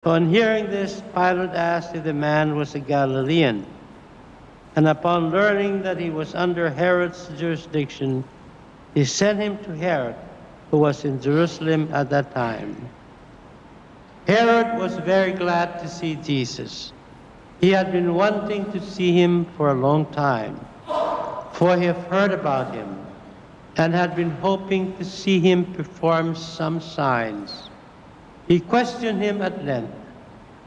On hearing this, Pilate asked if the man was a Galilean. And upon learning that he was under Herod's jurisdiction, he sent him to Herod, who was in Jerusalem at that time. Herod was very glad to see Jesus. He had been wanting to see him for a long time, for he had heard about him and had been hoping to see him perform some signs. He questioned him at length,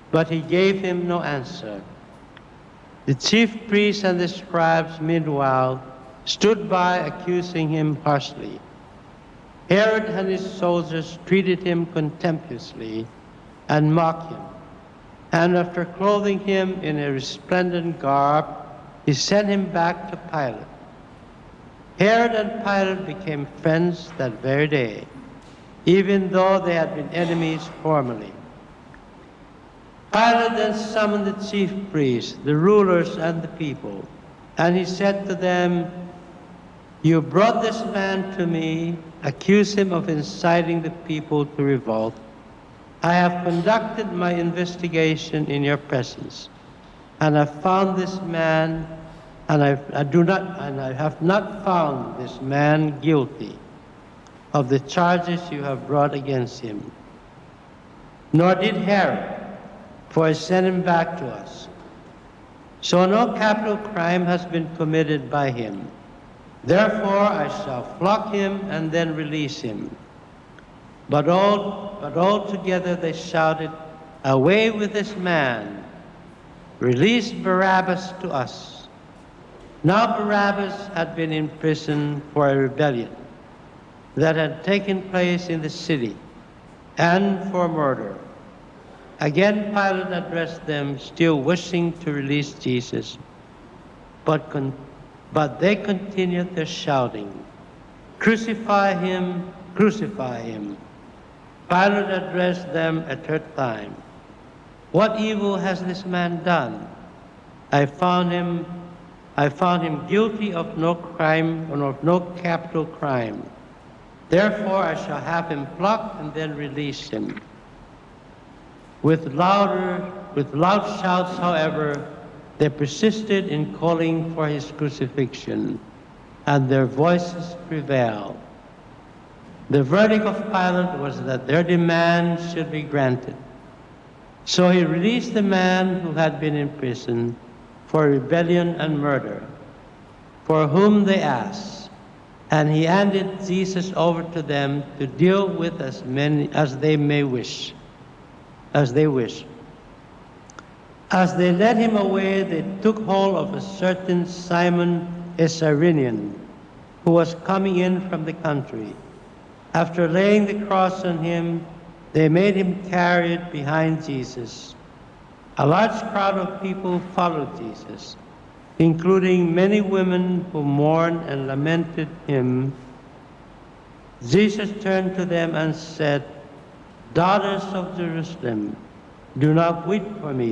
but he gave him no answer. The chief priests and the scribes, meanwhile, stood by accusing him harshly. Herod and his soldiers treated him contemptuously and mocked him. And after clothing him in a resplendent garb, he sent him back to Pilate. Herod and Pilate became friends that very day, even though they had been enemies formerly. Pilate then summoned the chief priests, the rulers, and the people, and he said to them, "You brought this man to me, accuse him of inciting the people to revolt. I have conducted my investigation in your presence, and I found this man, and I have not found this man guilty of the charges you have brought against him. Nor did Herod, for I sent him back to us. So no capital crime has been committed by him. Therefore I shall flog him and then release him." But all together they shouted, "Away with this man! Release Barabbas to us." Now Barabbas had been in prison for a rebellion that had taken place in the city and for murder. Again Pilate addressed them, still wishing to release Jesus, but they continued their shouting, "Crucify him! Crucify him!" Pilate addressed them a third time, "What evil has this man done? I found him guilty of no crime and of no capital crime. Therefore I shall have him flogged and then release him." With loud shouts, however, they persisted in calling for his crucifixion, and their voices prevailed. The verdict of Pilate was that their demand should be granted. So he released the man who had been in prison for rebellion and murder, for whom they asked, and he handed Jesus over to them to deal with as many as they wish. As they led him away, they took hold of a certain Simon a Cyrenian, who was coming in from the country. After laying the cross on him, they made him carry it behind Jesus. A large crowd of people followed Jesus, including many women who mourned and lamented him. Jesus turned to them and said, "Daughters of Jerusalem, do not weep for me,